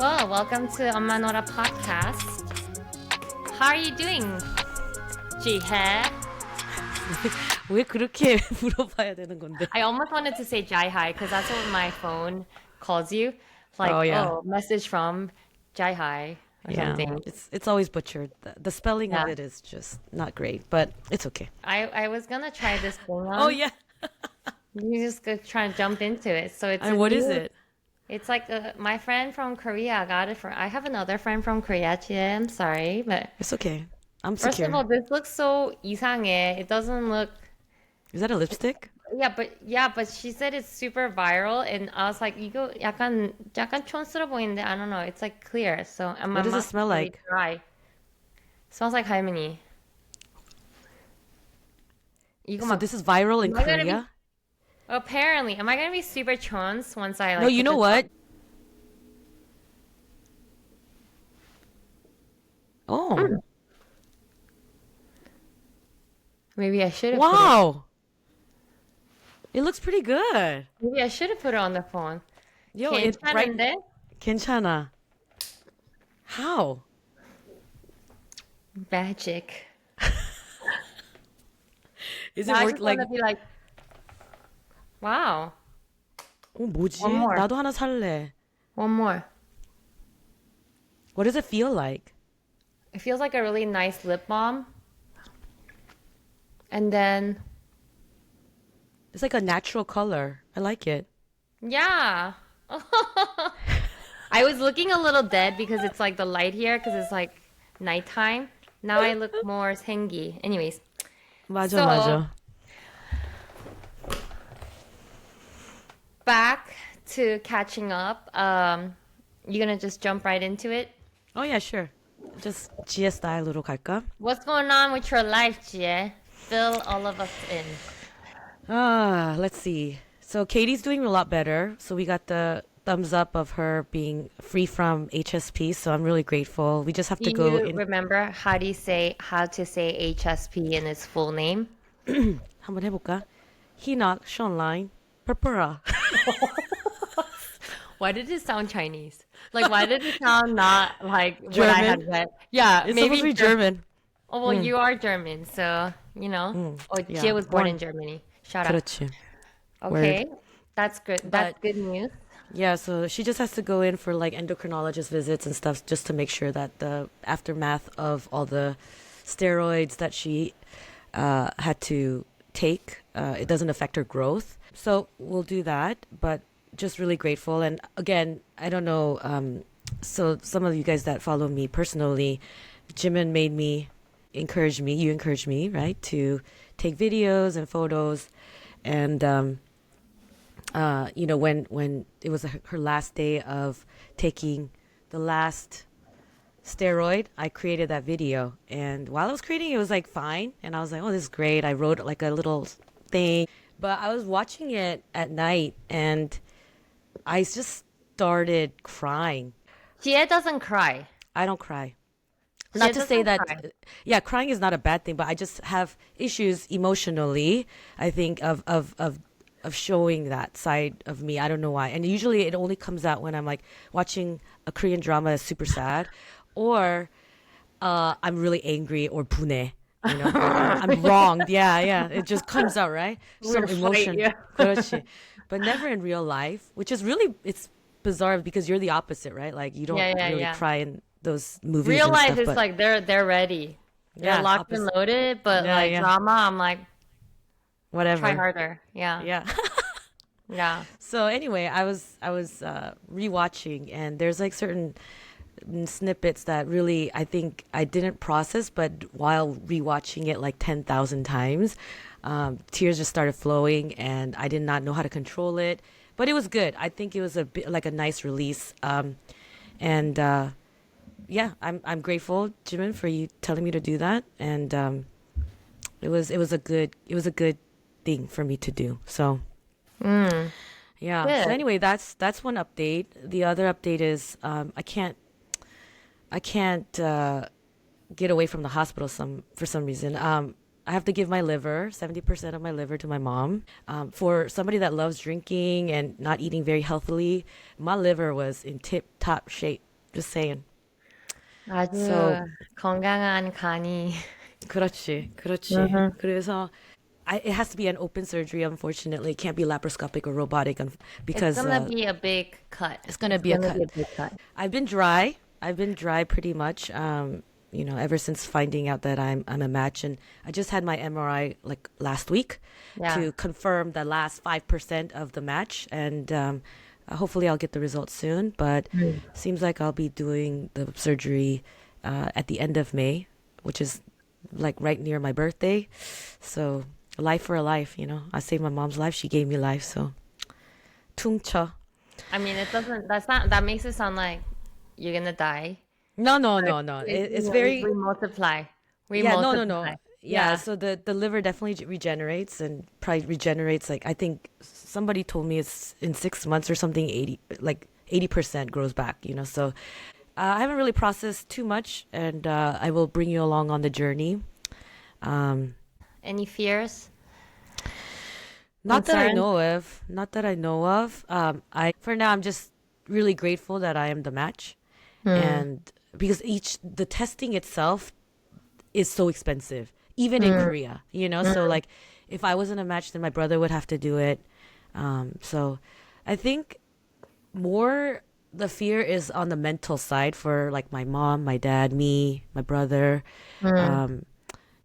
Well, welcome to UmmaNola Podcast. How are you doing, Jihye? 왜 그렇게 물어봐야 되는 건데? I almost wanted to say Jihye because that's what my phone calls you. Like, Oh yeah, message from Jihye or yeah. something. It's always butchered. The spelling of Yeah. it is just not great, but it's okay. I was gonna try this thing on. Oh yeah. You just go try and jump into it. So it's And what is it? It's like my friend from Korea got it for. I have another friend from Korea, Jihye. I'm sorry, but It's okay. I'm first secure. of all, this looks so 이상해. It doesn't look. Is that a lipstick? Yeah, but she said it's super viral, and I was like, 이거 약간 촌스러워 보이는데 I don't know. It's like clear, so and my What does it mouth smell is really like? dry. Smells like 할머니. 이거 So 막 this is viral in am I gonna be- Korea? apparently, am I gonna be super chons once I like? No, you put know this what? on? Oh, Maybe I should have. wow. It looks pretty good. Maybe I should have put it on the phone. Yo, it's bright. 괜찮은데? 괜찮아. How? Magic. Is it Now I work just like? wanna be like, wow. 뭐지? One more. 나도 하나 살래. One more. What does it feel like? It feels like a really nice lip balm. And then, It's like a natural color. I like it. yeah. I was looking a little dead because it's like the light here because it's like nighttime. Now I look more 생기. Anyways, 맞아, So- 맞아. back to catching up. You gonna just jump right into it? Oh yeah, sure. Just Jihye 스타일로 갈까? What's going on with your life, Jie? Fill all of us in. Let's see. So Katie's doing a lot better. So we got the thumbs up of her being free from HSP. So I'm really grateful. We just have to Do go you in. remember how to say HSP in its full name? 한번 해볼까? Hinok, Shonline, Purpura. Why did it sound Chinese? Like, why did it sound not like what I had German? read? Yeah, It's maybe supposed to be German. Oh, well, you are German, so, you know. Oh, yeah. Jie was born in Born- Germany. Shout out. 그렇지. Okay, that's good. That's But- good news. Yeah, so she just has to go in for like endocrinologist visits and stuff just to make sure that the aftermath of all the steroids that she had to take, it doesn't affect her growth. So we'll do that, but just really grateful. And again, I don't know, so some of you guys that follow me personally, Jimin made me you encouraged me, right, to take videos and photos. And when it was her last day of taking the last steroid, I created that video. And while I was creating it, it was like fine. And I was like, oh, this is great. I wrote like a little thing. But I was watching it at night and I just started crying. Jie doesn't cry. I don't cry. She Not to say doesn't that, cry. yeah, crying is not a bad thing, but I just have issues emotionally, I think, of showing that side of me. I don't know why. And usually it only comes out when I'm like watching a Korean drama that's super sad or I'm really angry or 분해. You know, I'm wronged. Yeah. It just comes out, right? Some gonna emotion. fight you. 그렇지. But never in real life, which is really, it's bizarre because you're the opposite, right? Like you don't really Yeah. cry in those movies. Real and life stuff, is but- like they're ready. They're Yeah, locked and opposite. loaded, but Yeah, like yeah. drama, I'm like, whatever. try harder. Yeah. Yeah. Yeah. So anyway, I was rewatching, and there's like certain snippets that really I think I didn't process, but while rewatching it like 10,000 times, tears just started flowing, and I did not know how to control it. But it was good. I think it was a bit like a nice release, and yeah, I'm grateful, Jimin, for you telling me to do that, and it was a good thing for me to do. So. Yeah. Good. So anyway, that's one update. The other update is I can't get away from the hospital for some reason. I have to give my liver, 70% of my liver, to my mom. For somebody that loves drinking and not eating very healthily, my liver was in tip-top shape Just saying. 아주 So, 건강한 간이. 그렇지, 그렇지. Mhm. 그래서 it has to be an open surgery, unfortunately. It can't be laparoscopic or robotic It's because gonna be a big cut. it's going to It's be a gonna be cut. a big cut. I've been dry. I've been dry pretty much, ever since finding out that I'm a match. And I just had my MRI like last week Yeah. to confirm the last 5% of the match. And hopefully I'll get the results soon. But Mm. seems like I'll be doing the surgery at the end of May, which is like right near my birthday. So a life for a life, you know. I saved my mom's life. She gave me life. So 퉁쳐. I mean, it doesn't. That's not. That makes it sound like you're gonna die. No, no, But no, no. you It's know, we very, multiply. We yeah, no, no, no. multiply. Yeah, Yeah. so the liver definitely regenerates and probably regenerates like I think somebody told me it's in 6 months or something 80% grows back, you know. So I haven't really processed too much, and I will bring you along on the journey. Um, Any fears? Not that I Concerns? know of. Not that I know of. I for now I'm just really grateful that I am the match, Hmm. and because each the testing itself is so expensive, even in Hmm. Korea, you know? So, like, if I wasn't a match, then my brother would have to do it. So, I think more the fear is on the mental side for like my mom, my dad, me, my brother. Hmm. Um,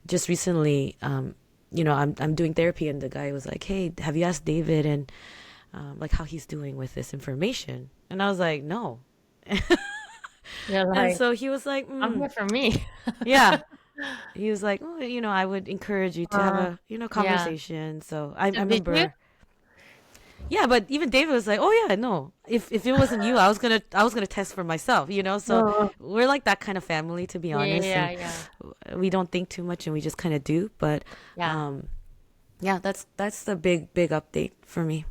just recently, I'm doing therapy, and the guy was like, "Hey, have you asked David and like how he's doing with this information?" And I was like, "No." You're And like, so he was like, I'm here for me. "Yeah." He was like, oh, I would encourage you to have Uh, a, yeah. conversation. So I So did you? remember, yeah, but even David was like, oh yeah, no, if it wasn't you, I was gonna test for myself, you know. So Uh, we're like that kind of family, to be yeah, honest, yeah, and yeah. we don't think too much, and we just kind of do. But Yeah. yeah, that's the big update for me.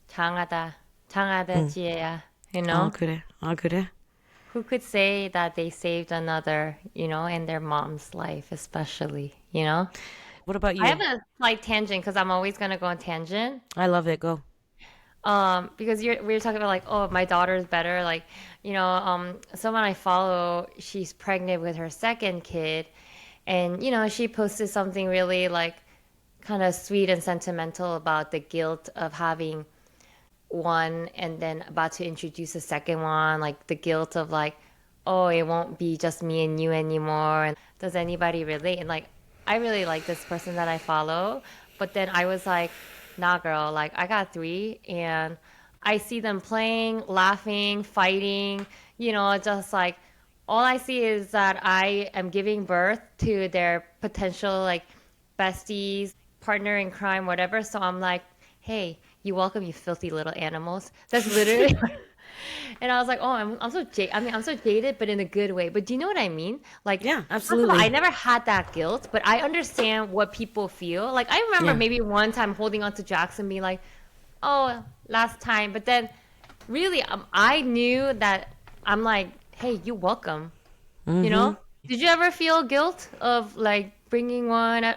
장하다. 장하다, 응. 지혜야. You 아 know? 그래, 아 그래. Who could say that they saved another, in their mom's life, especially, you know? What about I have you? a slight tangent because I'm always gonna go on tangent. I love it. Go. Because we were talking about like, oh, my daughter's better. Like, someone I follow, she's pregnant with her second kid, and she posted something really like kind of sweet and sentimental about the guilt of having one and then about to introduce a second one, like the guilt of like, oh, it won't be just me and you anymore. And does anybody relate? And like, I really like this person that I follow, but then I was like, nah, girl, like I got three and I see them playing, laughing, fighting, just like all I see is that I am giving birth to their potential like besties, partner in crime, whatever. So I'm like, hey, you welcome, you filthy little animals. That's literally. And I was like, oh, I'm so I mean, I'm so jaded, but in a good way. But do you know what I mean? Like, Yeah, first of all, I absolutely. never had that guilt, but I understand what people feel. Like, I remember Yeah. maybe one time holding on to Jackson, being like, oh, last time. But then, really, I knew that I'm like, hey, you welcome. You Mm-hmm. know? Did you ever feel guilt of like bringing one?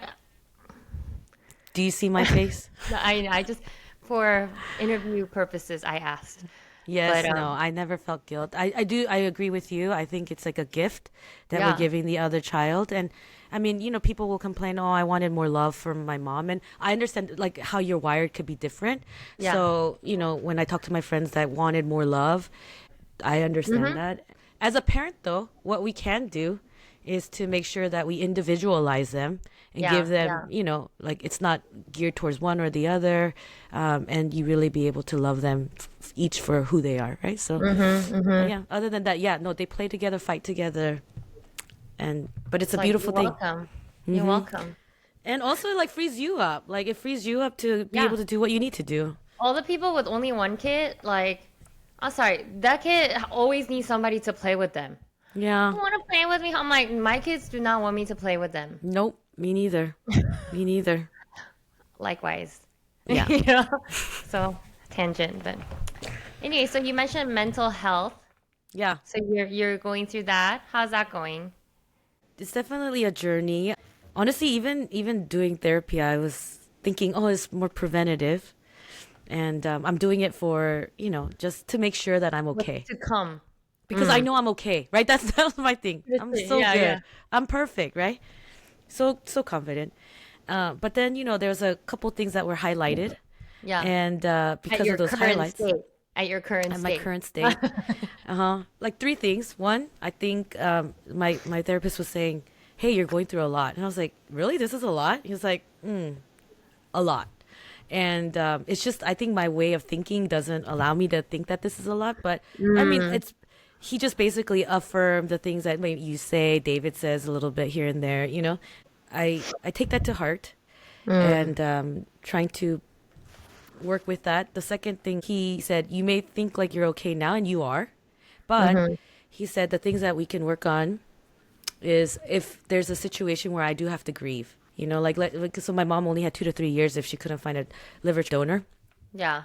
Do you see my face? I just for interview purposes I asked. But Yes, no, I never felt guilt. I agree with you. I think it's like a gift that we're yeah. giving the other child. And I mean, people will complain, oh, I wanted more love from my mom. And I understand like how you're wired could be different. Yeah. So, when I talk to my friends that wanted more love, I understand Mhm. that. As a parent, though, what we can do is to make sure that we individualize them and give Yeah, them, yeah. like it's not geared towards one or the other, and you really be able to love them each for who they are, right? So, Mhm. Mhm. yeah. Other than that, yeah, no, they play together, fight together, and but it's It's a like beautiful you're thing, welcome. You're welcome. and also like frees you up. Like it frees you up to be Yeah. able to do what you need to do. All the people with only one kid, like, I'm sorry, that kid always needs somebody to play with them. Yeah. You want to play with me? I'm like, my kids do not want me to play with them. Nope. Me neither. Me neither. Likewise. Yeah. You know? So, tangent, but anyway, so you mentioned mental health. Yeah. So you're going through that. How's that going? It's definitely a journey. Honestly, even doing therapy, I was thinking, oh, it's more preventative, and I'm doing it for just to make sure that I'm What's okay. to come? because I Mm. know I'm okay, right? That's my thing. I'm so Yeah, yeah. good. I'm perfect, right? So confident. But then there's a couple things that were highlighted, Yeah. and At because of your those current highlights state. At your current at my state. current state, like three things. One, I think my therapist was saying, "Hey, you're going through a lot," and I was like, "Really? This is a lot?" He was like, "A lot." And it's just I think my way of thinking doesn't allow me to think that this is a lot. But I mean, Mm. it's he just basically affirmed the things that maybe you say, David says a little bit here and there. I take that to heart Mm. and trying to work with that. The second thing he said, you may think like you're okay now, and you are, but Mm-hmm. he said the things that we can work on is if there's a situation where I do have to grieve. So my mom only had 2 to 3 years if she couldn't find a liver donor. Yeah.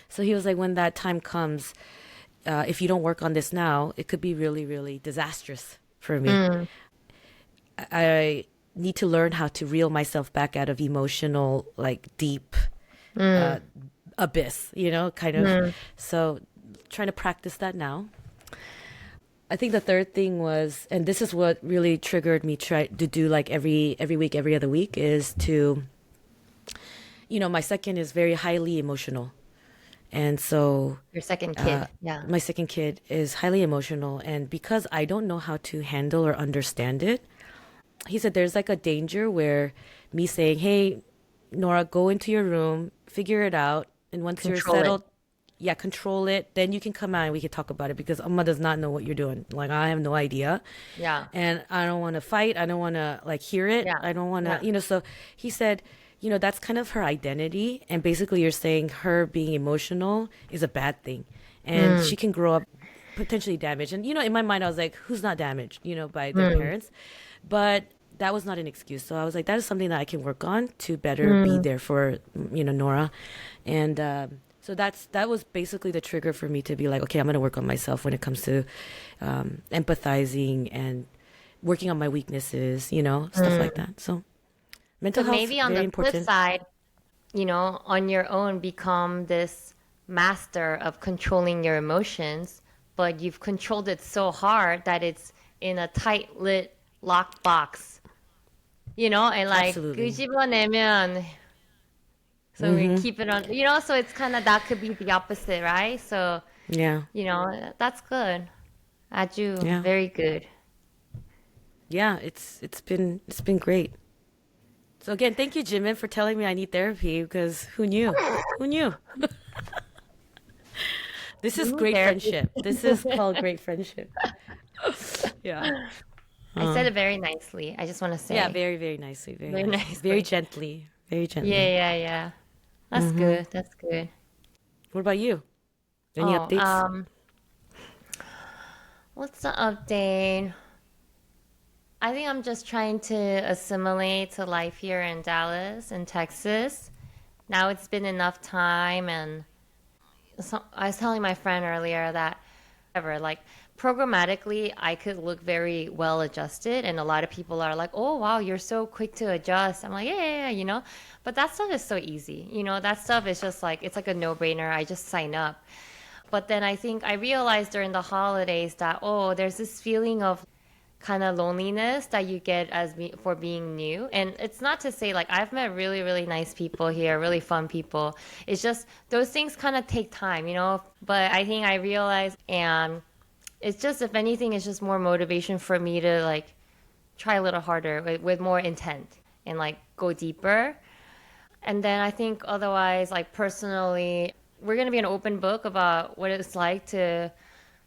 So he was like, when that time comes, if you don't work on this now, it could be really, really disastrous for me. Mm. I need to learn how to reel myself back out of emotional, like deep Mm. abyss, kind of. Mm. So trying to practice that now. I think the third thing was, and this is what really triggered me try to do like every week, every other week, is to, my second is very highly emotional, and so Your second uh, kid. Yeah. my second kid is highly emotional, and because I don't know how to handle or understand it, he said there's like a danger where me saying, "Hey, Nora, go into your room, figure it out, and once you're Control it. settled, yeah, control it. Then you can come out and we can talk about it because Amma does not know what you're doing. Like I have no idea, Yeah. and I don't want to fight. I don't want to like hear it. Yeah. I don't want to, Yeah. So he said, that's kind of her identity, and basically you're saying her being emotional is a bad thing, and Mm. she can grow up potentially damaged. And in my mind, I was like, who's not damaged, by their Mm. parents, but that was not an excuse. So I was like, that is something that I can work on to better be Mm. there for Nora, and so that was basically the trigger for me to be like, okay, I'm gonna work on myself when it comes to empathizing and working on my weaknesses, stuff like Mm. that. So So mental health maybe on very the flip important. side, on your own become this master of controlling your emotions, but you've controlled it so hard that it's in a tight lit locked box, and like Absolutely. 끄집어내면 so we Mm-hmm. keep it on, so it's kind of that could be the opposite, right? So, Yeah. that's good. 아주 Yeah. very good. Yeah. It's been great. So again, thank you, Jimin, for telling me I need therapy because who knew? Who knew? This is great Therapy. friendship. This is called great friendship. Yeah. I said Uh, it very nicely. I just want to yeah. say Very, very nicely. Very very nicely. Very nicely. gently. Very Yeah, gently. yeah, yeah. That's Mm-hmm. good. That's good. What about you? Any Oh, updates? what's the update? I think I'm just trying to assimilate to life here in Dallas, in Texas. Now it's been enough time, and so I was telling my friend earlier that ever like programmatically I could look very well adjusted, and a lot of people are like, "Oh wow, you're so quick to adjust." I'm like, "Yeah, yeah." But that stuff is so easy. That stuff is just like it's like a no-brainer. I just sign up. But then I think I realized during the holidays that there's this feeling of kind of loneliness that you get for being new. And it's not to say like I've met really, really nice people here, really fun people. It's just those things kind of take time. But I think I realized, and it's just, if anything, it's just more motivation for me to like try a little harder with more intent and like go deeper. And then I think otherwise, like personally, we're going to be an open book about what it's like to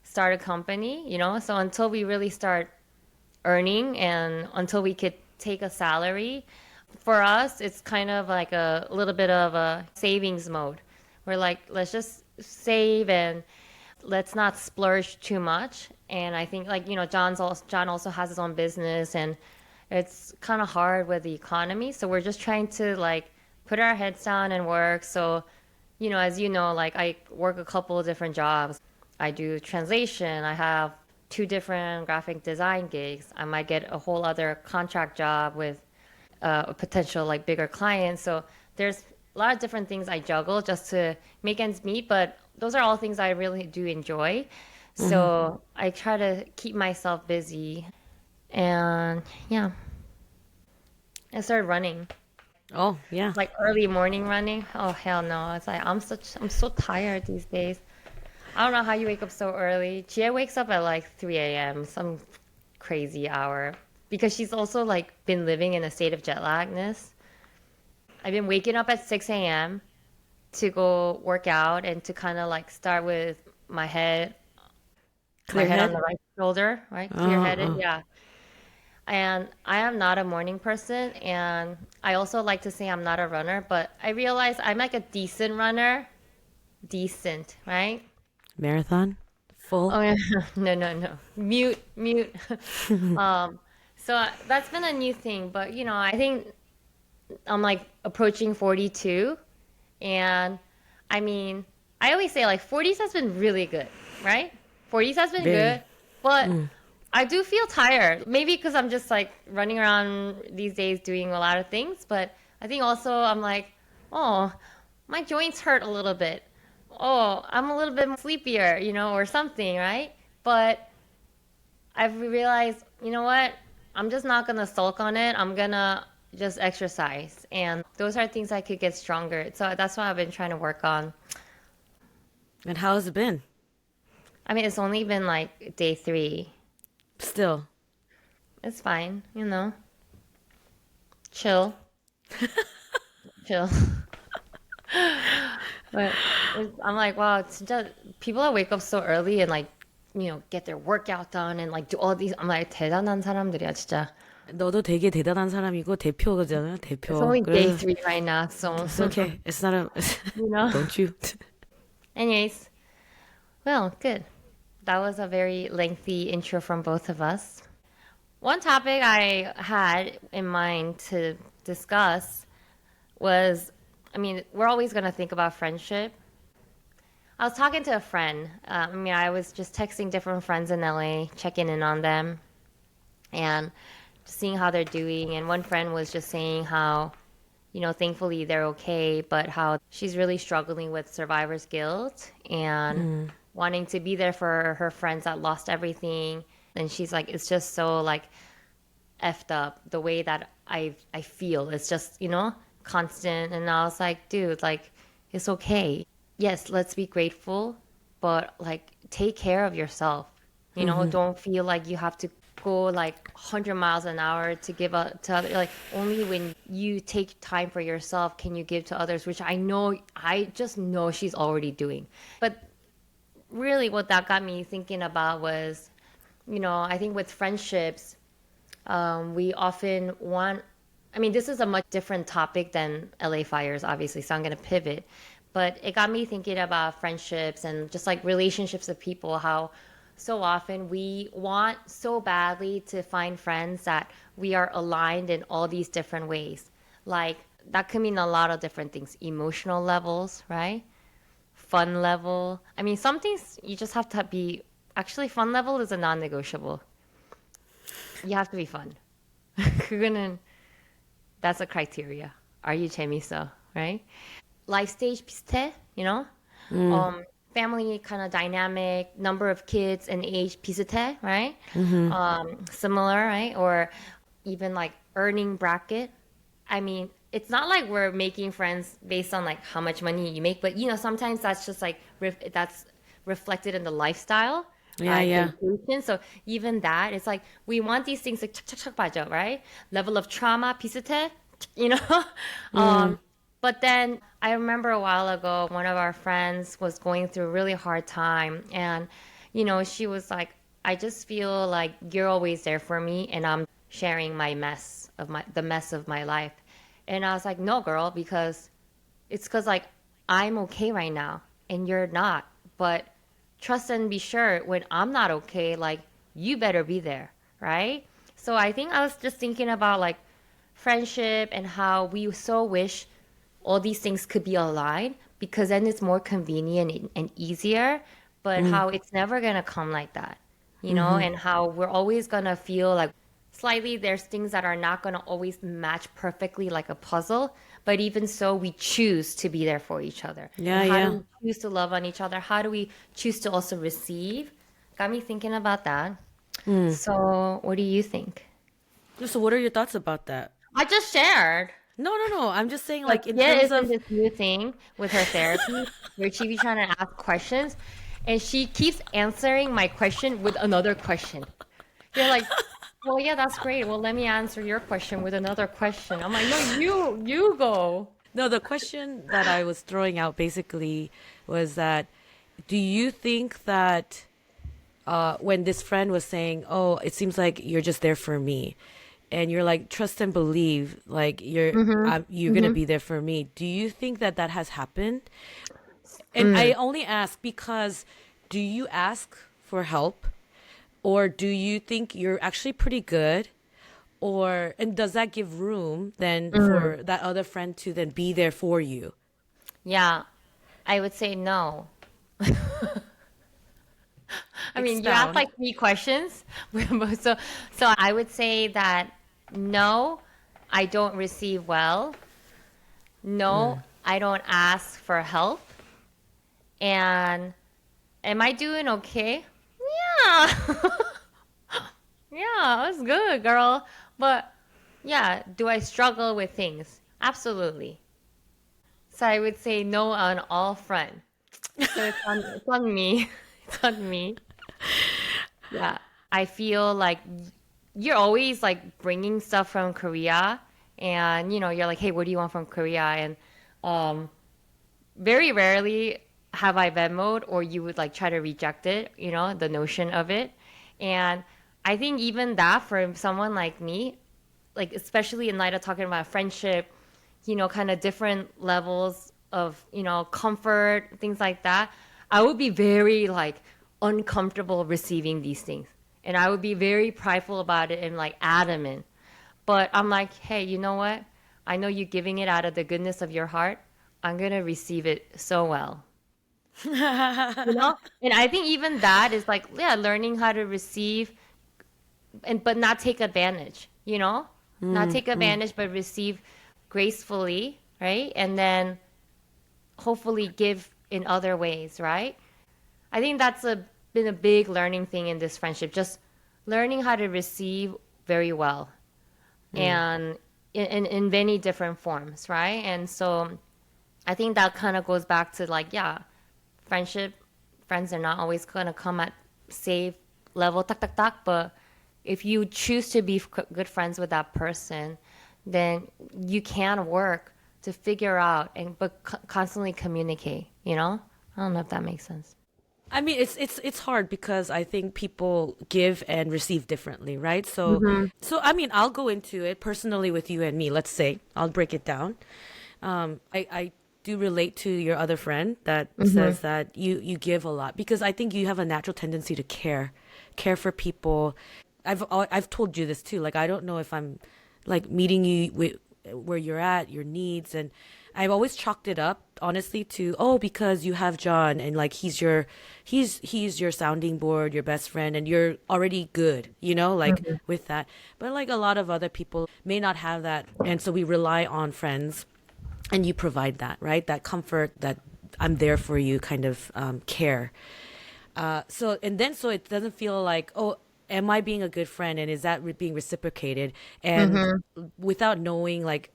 start a company. So until we really start earning and until we could take a salary, for us, it's kind of like a little bit of a savings mode. We're like, let's just save and let's not splurge too much. And I think like, John also has his own business, and it's kind of hard with the economy. So we're just trying to like put our heads down and work. So, as you know, like I work a couple of different jobs. I do translation. I have two different graphic design gigs. I might get a whole other contract job with a potential like bigger client. So there's a lot of different things I juggle just to make ends meet. But those are all things I really do enjoy. Hmm. So I try to keep myself busy. And yeah, I started running. Oh, yeah. Like early morning running. Oh hell no. It's like I'm so tired these days. I don't know how you wake up so early. Jihye wakes up at like 3 a.m., some crazy hour. Because she's also like been living in a state of jet lagness. I've been waking up at 6 a.m. to go work out and to kind of like start with my head, my Clear head on head? the right shoulder, right? Uh, Clear-headed, uh. yeah. And I am not a morning person, and I also like to say I'm not a runner, but I realize I'm like a decent runner. Decent, right? Marathon? Full? Oh yeah, no, no, no. Mute, mute. Um, so that's been a new thing, but I think I'm like approaching 42, and I mean, I always say like 40s has been really good, right? 40s has been Very. good, but Mm. I do feel tired. Maybe because I'm just like running around these days doing a lot of things, but I think also I'm like, oh, my joints hurt a little bit. Oh, I'm a little bit sleepier, or something, right? But I've realized, you know what? I'm just not gonna sulk on it. I'm gonna just exercise. And those are things I could get stronger. So that's what I've been trying to work on. And how has it been? I mean, it's only been like day 3. Still. It's fine, chill, chill. But I'm like, wow, 진짜 people that wake up so early and like, get their workout done and like do all these. I'm like, 대단한 사람들이야, 진짜. 너도 되게 대단한 사람이고 대표잖아, It's 대표. only day 그래서 3 right now, so, it's okay. It's not a you know. don't you? Anyways, well, good. That was a very lengthy intro from both of us. One topic I had in mind to discuss was, I mean, we're always going to think about friendship. I was talking to a friend. I was just texting different friends in LA, checking in on them and seeing how they're doing. And one friend was just saying how, thankfully they're okay, but how she's really struggling with survivor's guilt and wanting to be there for her friends that lost everything. And she's like, it's just so like effed up the way that I feel. It's just, constant. And I was like, dude, like, it's okay. Yes, let's be grateful, but like, take care of yourself. Don't feel like you have to go like 100 miles an hour to give up to other. Like, only when you take time for yourself can you give to others, which I just know she's already doing. But really, what that got me thinking about was, I think with friendships, we often want, I mean, this is a much different topic than LA fires, obviously, so I'm going to pivot. But it got me thinking about friendships and just like relationships with people, how so often we want so badly to find friends that we are aligned in all these different ways. Like, that could mean a lot of different things: emotional levels, right? Fun level. I mean, some things you just have to be, actually, fun level is a non negotiable. You have to be fun. 그거는 that's a criteria. Are you 재밌어, right? Life stage 비슷해, family kind of dynamic, number of kids and age 비슷해, right? Similar, right? Or even like earning bracket. I mean, it's not like we're making friends based on like how much money you make, but sometimes that's just like that's reflected in the lifestyle, Yeah, yeah. vacation. So even that, it's like we want these things like 착착착 빠져, right? Level of trauma 비슷해, you know. um, but then I remember a while ago, one of our friends was going through a really hard time, and she was like, "I just feel like you're always there for me, and I'm sharing the mess of my life." And I was like, "No, girl, because it's because like I'm okay right now and you're not. But trust and be sure when I'm not okay, like you better be there, right?" So I think I was just thinking about like friendship and how we so wish all these things could be aligned because then it's more convenient and easier, but how it's never gonna come like that, and how we're always gonna feel like slightly there's things that are not gonna always match perfectly like a puzzle, but even so, we choose to be there for each other. And Yeah, how do yeah. we choose to love on each other? How do we choose to also receive got me thinking about that. So, what do you think? So what are your thoughts about that? I just shared. No, no, no. I'm just saying, Like, like, in Jihye terms is in of, this new thing with her therapy where she be trying to ask questions, and she keeps answering my question with another question. You're like, well, yeah, that's great. Well, let me answer your question with another question. I'm like, no, you go. no, the question that I was throwing out basically was that, do you think that when this friend was saying, "Oh, it seems like you're just there for me," and you're like, "Trust and believe, like Mm-hmm. you're gonna Mm-hmm. be there for me." Do you think that that has happened? And I Mm. only ask because, do you ask for help, or do you think you're actually pretty good, or and does that give room then Mm. for that other friend to then be there for you? Yeah, I would say no. I mean, you asked Expound. like three questions. So, so I would say that no, I don't receive well. No, I don't ask for help. And am I doing okay? Yeah. Yeah, that's good, girl. But yeah, do I struggle with things? Absolutely. So I would say no on all front. So it's on me. It's on me. Yeah. I feel like you're always like bringing stuff from Korea, and you're like, "Hey, what do you want from Korea?" And um very rarely have I Venmoed, or you would like try to reject it, the notion of it. And I think even that for someone like me, like especially in light of talking about friendship, kind of different levels of, comfort, things like that, I would be very like uncomfortable receiving these things. And I would be very prideful about it and like adamant. But I'm like, hey, you know what? I know you're giving it out of the goodness of your heart. I'm going to receive it so well. And I think even that is like, yeah, learning how to receive and but not take advantage, not take advantage, but receive gracefully, right? And then hopefully give in other ways, right? I think that's been a big learning thing in this friendship, just learning how to receive very well and in many different forms, right? And so I think that kind of goes back to like, yeah, friendship, friends are not always gonna come at same level, tak tak tak. But if you choose to be good friends with that person, then you can work to figure out and but constantly communicate. I don't know if that makes sense. I mean, it's hard because I think people give and receive differently, right? So Mm-hmm. I mean, I'll go into it personally with you and me. Let's say I'll break it down. I do relate to your other friend that Mm-hmm. says that you give a lot because I think you have a natural tendency to care for people. I've told you this too. Like I don't know if I'm like meeting you with where you're at, your needs, and I've always chalked it up honestly to, oh, because you have John and like he's your sounding board, your best friend, and you're already good, like Mm-hmm. with that. But like a lot of other people may not have that, and so we rely on friends, and you provide that, right? That comfort, that I'm there for you kind of care. So it doesn't feel like, oh, am I being a good friend, and is that being reciprocated? And Mm-hmm. without knowing like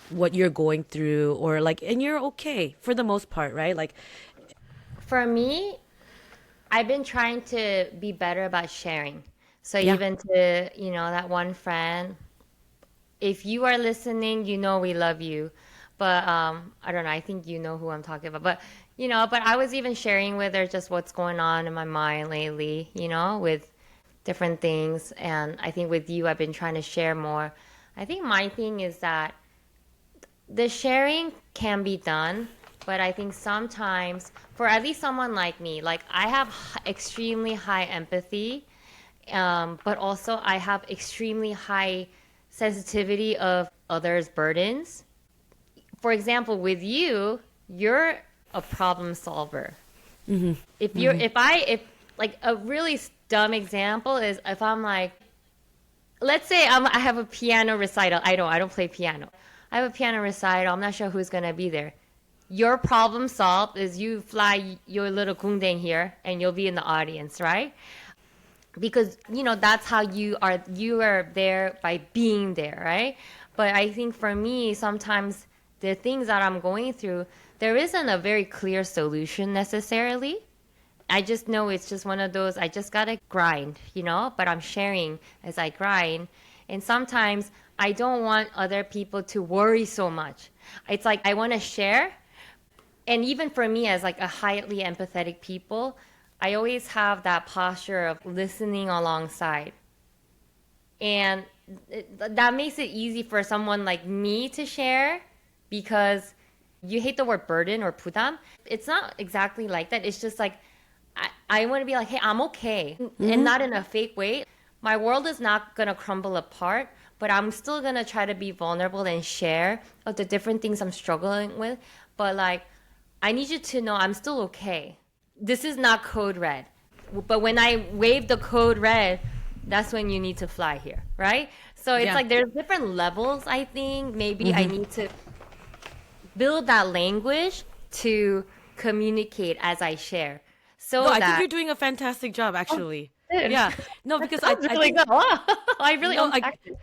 what you're going through, or like, and you're okay for the most part, right? Like, For me, I've been trying to be better about sharing. So yeah. even to, that one friend, if you are listening, we love you. But I don't know, I think you know who I'm talking about. But but I was even sharing with her just what's going on in my mind lately, with different things. And I think with you I've been trying to share more. I think my thing is that the sharing can be done, but I think sometimes for at least someone like me, like I have extremely high empathy, but also I have extremely high sensitivity of others' burdens. For example, with you, you're a problem solver. If like a really dumb example is if I'm like, let's say I have a piano recital. I don't play piano. I have a piano recital. I'm not sure who's gonna be there. your problem solved is you fly your little gungdang here and you'll be in the audience, right? Because that's how you are there by being there, right? But I think for me sometimes the things that I'm going through, there isn't a very clear solution necessarily. I just know it's just one of those, I just gotta grind, but I'm sharing as I grind. And sometimes I don't want other people to worry so much. It's like I want to share. And even for me as like a highly empathetic people, I always have that posture of listening alongside. And that makes it easy for someone like me to share because you hate the word burden or pudam. It's not exactly like that. It's just like I want to be like, hey, I'm okay. And not in a fake way. My world is not going to crumble apart, but I'm still going to try to be vulnerable and share of the different things I'm struggling with. But like, I need you to know I'm still okay. This is not code red. But when I wave the code red, that's when you need to fly here, right? So it's Yeah. like there's different levels, I think. Maybe I need to build that language to communicate as I share. No, So I think that you're doing a fantastic job, actually. dude, Yeah. No, that because sounds I really think good. Wow. I really no, I unpacked it.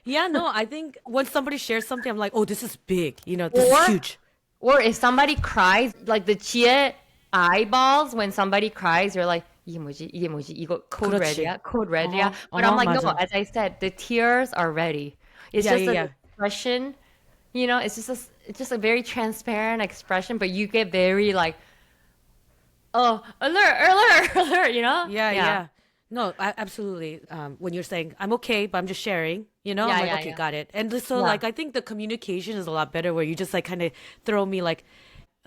yeah, no, I think when somebody shares something, I'm like, oh, this is big. This is Or huge. or if somebody cries, like the Jihye eyeballs when somebody cries, you're like, 이게 뭐지? 이게 뭐지? 이거 code 그렇지. red이야? Code red이야? But I'm Uh-huh, like, no, 맞아. as I said, the tears are ready. It's Yeah, just yeah, an yeah. expression, it's just a very transparent expression, but you get very like, oh, alert, alert, alert, Yeah, Yeah. yeah. No, absolutely. When you're saying I'm okay, but I'm just sharing, I'm Yeah, like, yeah, okay, yeah. got it. And so, Yeah. like, I think the communication is a lot better where you just like kind of throw me like,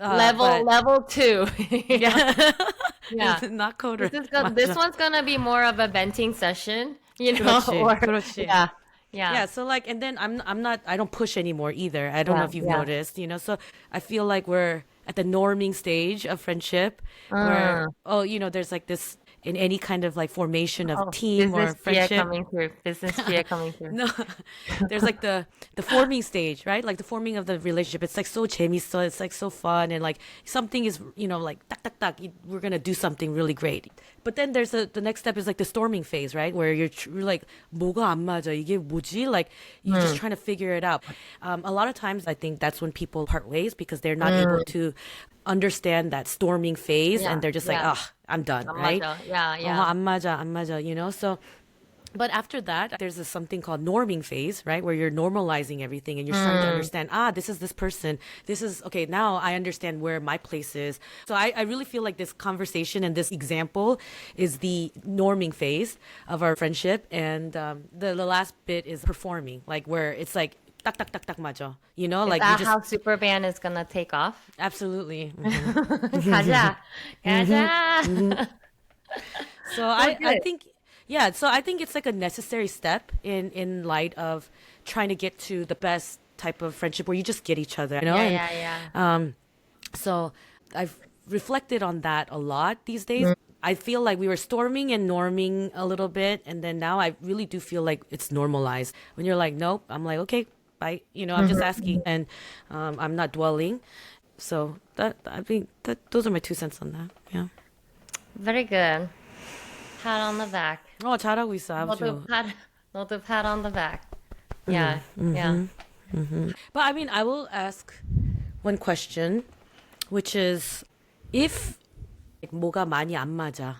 Level but level two. yeah, Yeah. not code This red. is gonna this 맞아. one's gonna be more of a venting session, 그렇지, or 그렇지. yeah. Yeah. Yeah, so like, and then I'm not, I don't push anymore either. I don't know Yeah. if you've Yeah. noticed, so I feel like we're at the norming stage of friendship where, Mm. oh, there's like this in any kind of like formation of Oh, team business or Gia friendship. coming through. Business Gia coming through. No, there's like the forming stage, right? Like the forming of the relationship. It's like so 재밌어. It's like so fun, and like something is, like tak tak tak. We're gonna do something really great. But then there's the next step is like the storming phase, right? Where you're like 뭐가 안 맞아. 이게 뭐지? Like you're just trying to figure it out. A lot of times I think that's when people part ways because they're not able Mm. to understand that storming phase, Yeah. and they're just like, Yeah. ah, I'm done, 안 right? 맞아. Yeah. Yeah. 안 맞아, 안 맞아, So, but after that, there's this something called norming phase, right? Where you're normalizing everything and you're starting to Mm. understand, this is this person. This is, okay, now I understand where my place is. So I really feel like this conversation and this example is the norming phase of our friendship. And the last bit is performing, like where it's like, tak, tak, tak, tak, 맞아. Is Like you that just, how Superband is gonna take off? absolutely. 가자. 가자. So Well, I good. think, yeah, so I think it's like a necessary step in light of trying to get to the best type of friendship where you just get each other, Yeah. and Yeah. Yeah. so I've reflected on that a lot these days. I feel like we were storming and norming a little bit, and then now I really do feel like it's normalized. When you're like, nope, I'm like, okay, bye. I'm just asking, and I'm not dwelling. So that I think that those are my 2 cents on that. Yeah. Very good. Pat on the back. 잘하고 있어, 너도 아주. pat. 너도 pat on the back. Yeah. Yeah. But I mean, I will ask one question, which is, if 뭐가 많이 안 맞아,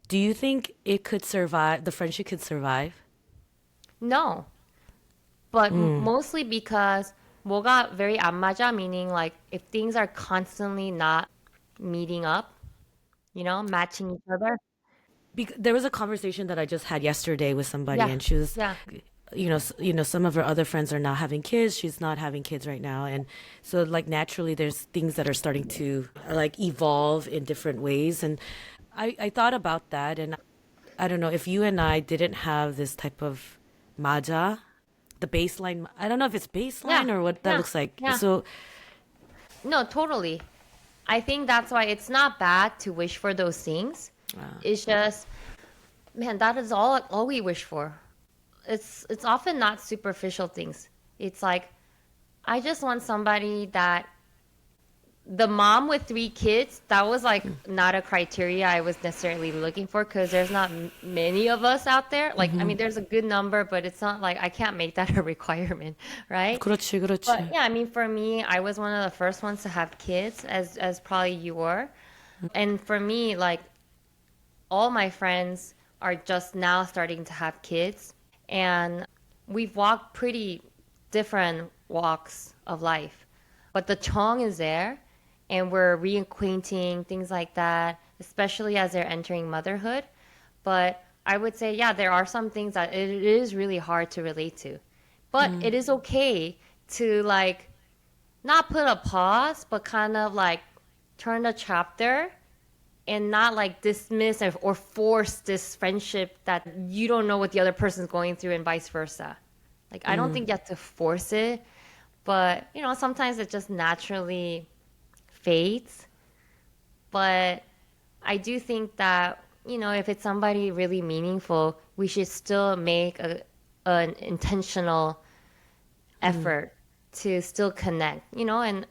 do you think it could survive? The friendship could survive? No. But mostly because 뭐가 very 안 맞아, meaning like if things are constantly not meeting up, matching each other. There was a conversation that I just had yesterday with somebody, Yeah. and she was, Yeah. some of her other friends are now having kids. She's not having kids right now, and so like naturally, there's things that are starting to like evolve in different ways. And I thought about that, and I don't know if you and I didn't have this type of maja, the baseline. I don't know if it's baseline Yeah. or what that Yeah. looks like. Yeah. So No, totally. I think that's why it's not bad to wish for those things. It's just, man, that is all we wish for. It's often not superficial things. It's like I just want somebody that the mom with three kids, that was like not a criteria I was necessarily looking for because there's not many of us out there. Like, I Mm-hmm. mean, there's a good number, but it's not like I can't make that a requirement, right? 그렇지, But 그렇지. yeah, I mean, for me, I was one of the first ones to have kids, as probably you were. And for me, like all my friends are just now starting to have kids, and we've walked pretty different walks of life. But the chong is there, and we're reacquainting, things like that, especially as they're entering motherhood. But I would say, yeah, there are some things that it is really hard to relate to. But it is okay to like not put a pause, but kind of like turn the chapter and not like dismiss or force this friendship that you don't know what the other person's going through and vice versa. Like, I don't think you have to force it, but you know, sometimes it just naturally fades. But I do think that, you know, if it's somebody really meaningful, we should still make an intentional effort to still connect, you know, and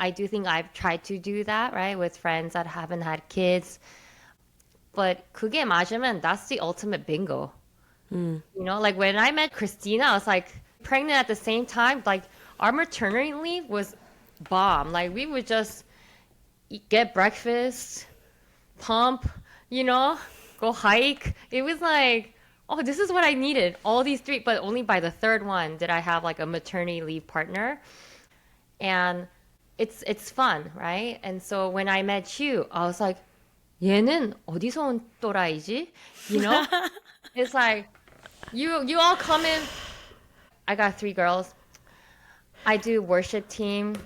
I do think I've tried to do that, right, with friends that haven't had kids. But 그게 맞으면 that's the ultimate bingo. You know, like when I met Christina, I was like pregnant at the same time. Like our maternity leave was bomb. Like we would just get breakfast, pump, you know, go hike. It was like, oh, this is what I needed. All these three, but only by the third one did I have like a maternity leave partner. And it's fun, right? And so when I met you, I was like, 얘는 어디서 온 또라이지? You know? It's like you all come in. I got three girls. I do worship team.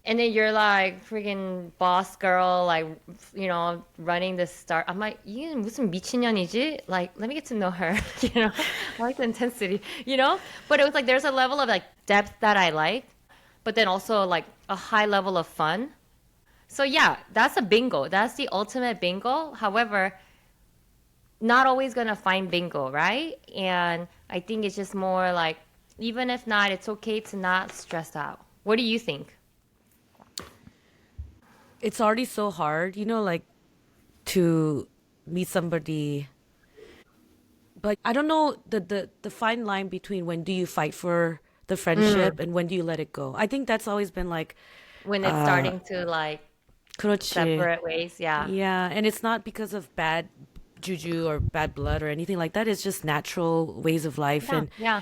And then you're like freaking boss girl, like, you know, running the start. I'm like, 이게 무슨 미친년이지? Like, let me get to know her. You know, I like the intensity, you know? But it was like there's a level of like depth that I like, but then also like a high level of fun. So yeah, that's a bingo. That's the ultimate bingo. However, not always gonna find bingo, right? And I think it's just more like, even if not, it's okay to not stress out. What do you think? It's already so hard, you know, like to meet somebody. But I don't know the fine line between when do you fight for the friendship and when do you let it go. I think that's always been like, When it's uh, starting to like 그렇지. separate ways, yeah. Yeah, and it's not because of bad juju or bad blood or anything like that. It's just natural ways of life, Yeah, yeah.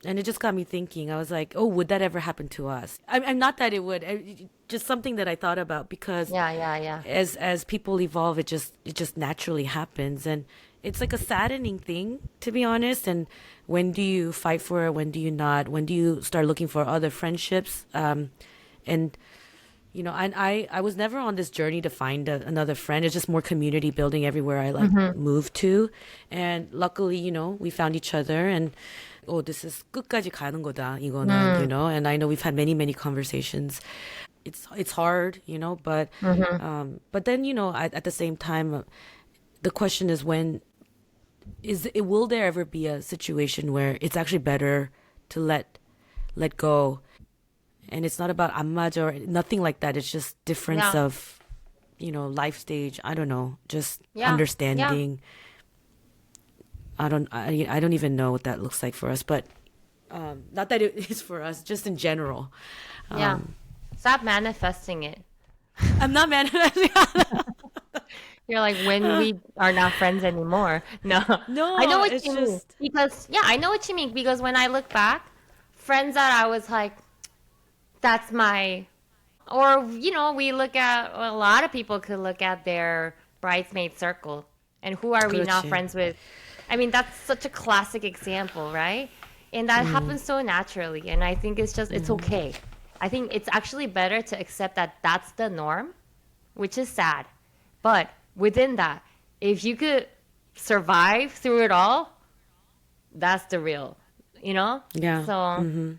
and it just got me thinking. I was like, oh, would that ever happen to us? I'm not that it would. Just something that I thought about because Yeah, yeah, yeah. as people evolve, it just naturally happens, and it's like a saddening thing, to be honest. And when do you fight for it? When do you not? When do you start looking for other friendships? And you know, I was never on this journey to find another friend. It's just more community building everywhere I like moved to, and luckily, you know, we found each other, and oh, this is 끝까지 가는 거다, 이거는, you know. And I know we've had many conversations. It's hard, you know, but then, you know, at the same time, the question is, when is it, will there ever be a situation where it's actually better to let go? And it's not about 안 맞아 or nothing like that. It's just difference Yeah, of, you know, life stage. I don't know, just yeah, yeah, understanding. I don't even know what that looks like for us, but not that it is for us, just in general. yeah. Stop manifesting it. I'm not mad at it. You're like, when we are not friends anymore. No, I know No, what it's you mean. just Because, yeah, I know what you mean. Because when I look back, friends that I was like, that's my, or, you know, we look at, well, a lot of people could look at their bridesmaid circle. And who are we now 그렇지. friends with? I mean, that's such a classic example, right? And that happens so naturally. And I think it's just, it's okay. I think it's actually better to accept that that's the norm, which is sad. But within that, if you could survive through it all, that's the real, you know? Yeah. So, Hmm.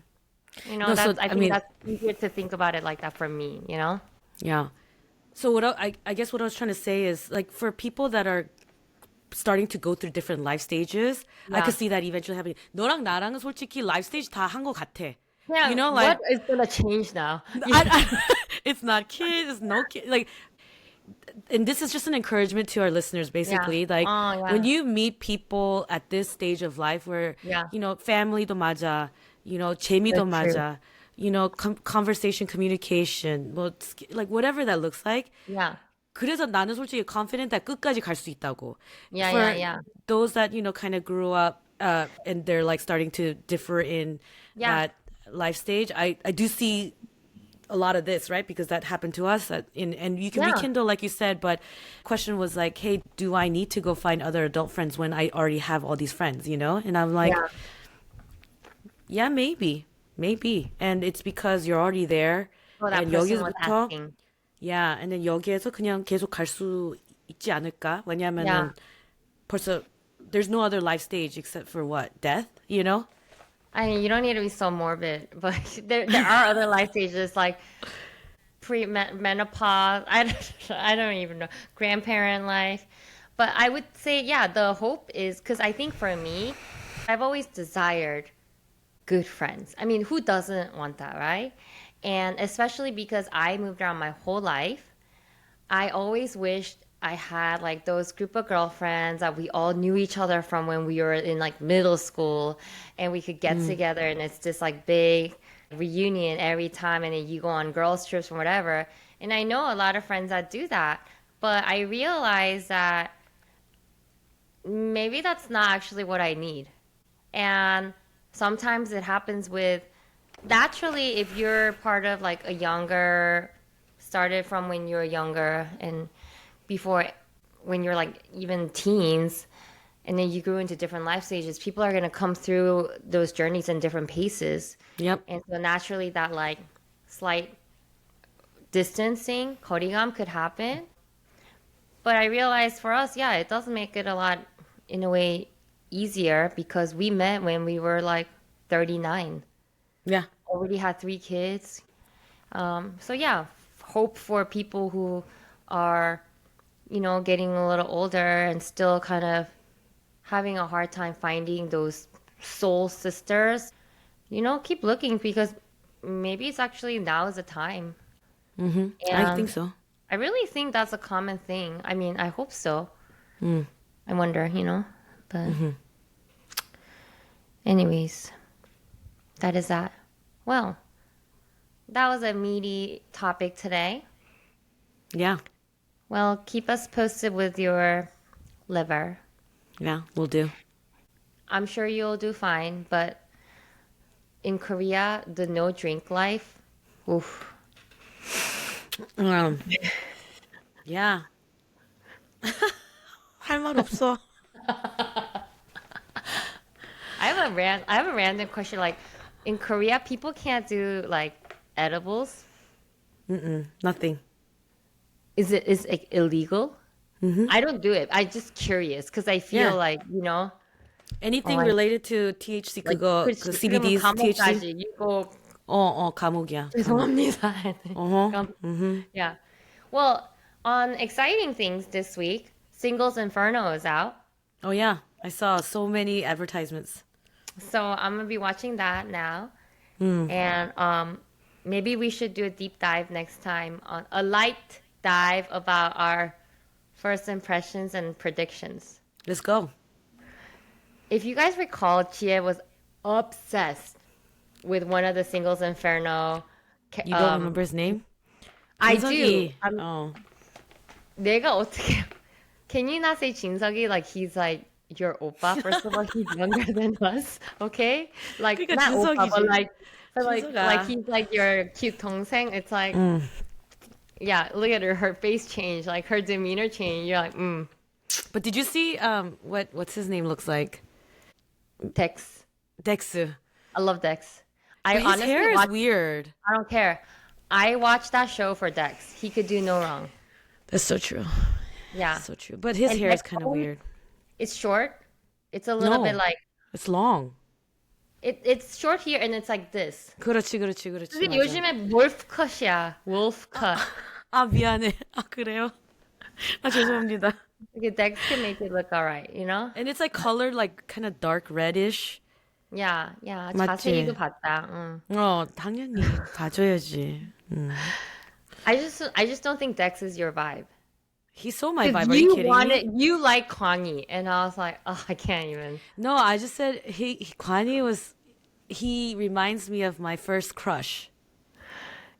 you know, No, so that's, I I think mean, that's easier to think about it like that for me, you know? yeah. So what I guess what I was trying to say is, like, for people that are starting to go through different life stages, I Yeah. could see that eventually happening. 너랑 나랑은 솔직히 life stage 다 한 것 같아. You Yeah, know, what like is gonna change now? it's not kids, it's no kid. Like, and this is just an encouragement to our listeners, Yeah. basically. Like, Oh, when yeah. you meet people at this stage of life where, Yeah. family도 맞아, 재미도 That's true. 맞아, conversation, communication, 뭐, like, whatever that looks like. Yeah. 그래서 나는 솔직히 confident that 끝까지 갈 수 있다고. Yeah, yeah, For yeah. those that, kind of grew up, and they're like starting to differ in Yeah. that life stage, I do see a lot of this, right? Because that happened to us. And you can Yeah. rekindle, like you said, but question was like, hey, do I need to go find other adult friends when I already have all these friends, And I'm like, Yeah. yeah, maybe. And it's because you're already there. Well, that And person was 여기서부터, asking. yeah, and then 여기에서 그냥 계속 갈 수 있지 않을까? Yeah. 왜냐면은 벌써 there's no other life stage except for what? Death? I mean, you don't need to be so morbid, but there are other life stages like pre-menopause. I don't even know, grandparent life. But I would say, yeah, the hope is because I think for me, I've always desired good friends. I mean, who doesn't want that, right? And especially because I moved around my whole life, I always wished I had like those group of girlfriends that we all knew each other from when we were in like middle school and we could get together and it's this like big reunion every time and then you go on girls trips or whatever. And I know a lot of friends that do that, but I realize that maybe that's not actually what I need. And sometimes it happens with naturally if you're part of like a younger started from when you're younger and before when you're like even teens and then you grew into different life stages, people are going to come through those journeys in different paces. Yep. And so naturally that like slight distancing, 거리감 could happen. But I realized for us, yeah, it does make it a lot in a way easier because we met when we were like 39. Yeah. Already had 3 kids. So yeah, hope for people who are, getting a little older and still kind of having a hard time finding those soul sisters. Keep looking because maybe it's actually now is the time. I think And so. I really think that's a common thing. I mean, I hope so. I wonder. But anyways, that is that. Well, that was a meaty topic today. Yeah. Well, keep us posted with your liver. Yeah, we'll do. I'm sure you'll do fine, but in Korea, the no drink life, oof. Um, yeah. 할 말 없어. I have a random question. Like in Korea, people can't do like edibles. Nothing. Is it illegal? I don't do it. I just curious because I feel Yeah. like Anything like related to THC like 그거 그 그치, 그러면 CBD's THC? 감옥까지 이거 감옥이야. 감옥. 죄송합니다. 어허. Yeah. Well, on exciting things this week, Singles Inferno is out. Oh yeah, I saw so many advertisements. So I'm gonna be watching that now. And maybe we should do a deep dive next time on a light dive about our first impressions and predictions. Let's go. If you guys recall, Jihye was obsessed with one of the Singles Inferno. You don't remember his name? I do. 진석이. I'm, Oh. 내가 어떻게 Can you not say 진석이 like he's like your oppa? First of all, he's younger than us. Okay, like 그러니까 not oppa, but 진석이지. like he's like your cute 동생. It's like yeah, look at her face change, like her demeanor change. You're like But did you see what's his name looks like? Dex. Dexu. I love Dex. But his honestly hair is watch- weird. I don't care. I watched that show for Dex. He could do no wrong. That's so true. Yeah, So true. But his And hair is Dex kind of always- weird. it's short. It's a little No. bit like It's long. it's short here and it's like this. 그렇지. 근데 맞아. 요즘에 wolf cut이야. Wolf cut. 아, 미안해. 아, 그래요? 아, 죄송합니다. Like Dex can make it look alright, you know? And it's like colored like kind of dark reddish. Yeah, yeah. 자세히도 맞지? 봤다. 응. 당연히 봐줘야지. I just don't think Dex is your vibe. He's so my Because vibe. Are you kidding me? you like Kwangi, and I was like, oh, I can't even. No, I just said Kanye he reminds me of my first crush.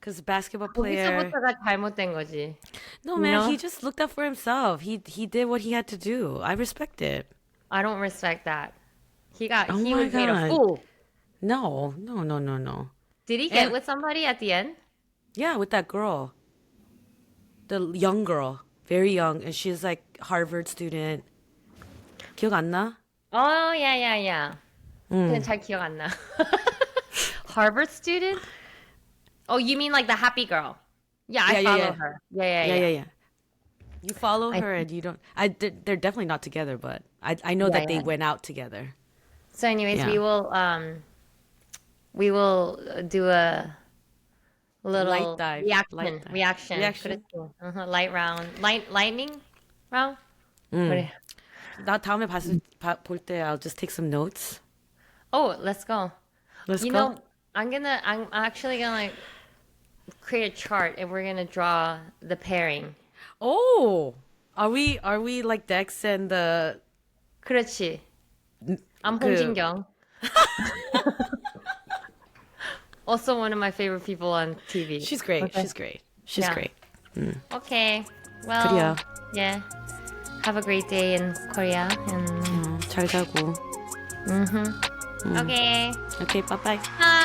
Cause basketball player. 거기서부터가 잘못된 거지. No You man, he know? just looked up for himself. He did what he had to do. I respect it. I don't respect that. Oh He my was made a god. fool. No, no, no, no, no. Did he get And with somebody at the end? yeah, with that girl, the young girl, very young, and she's like Harvard student. 기억 안 나? Oh, yeah, yeah, yeah. 그냥 응. 잘 기억 안 나. Harvard student? Oh, you mean like the happy girl? Yeah, I Yeah, yeah, follow yeah, her. Yeah, yeah, yeah, yeah. yeah, yeah. You follow I her and you don't. They're definitely not together, but I know yeah, that they yeah. went out together. So, anyways, Yeah. we will do a Light little dive, light reaction. dive, Reaction. reaction. 그렇지. Light round. Lightning round? 음. 그래. 나 다음에 볼 때 I'll just take some notes. Oh, let's go. Let's You go. know, I'm actually gonna create a chart and we're gonna draw the pairing. Oh, are we like Dex and the 그렇지. I'm 그 홍진경. Also one of my favorite people on TV. She's great. Okay. She's great. She's Yeah. great. Okay. Well, 그래요. yeah. Have a great day in Korea. And 잘 자고. okay. Okay, bye bye. Bye.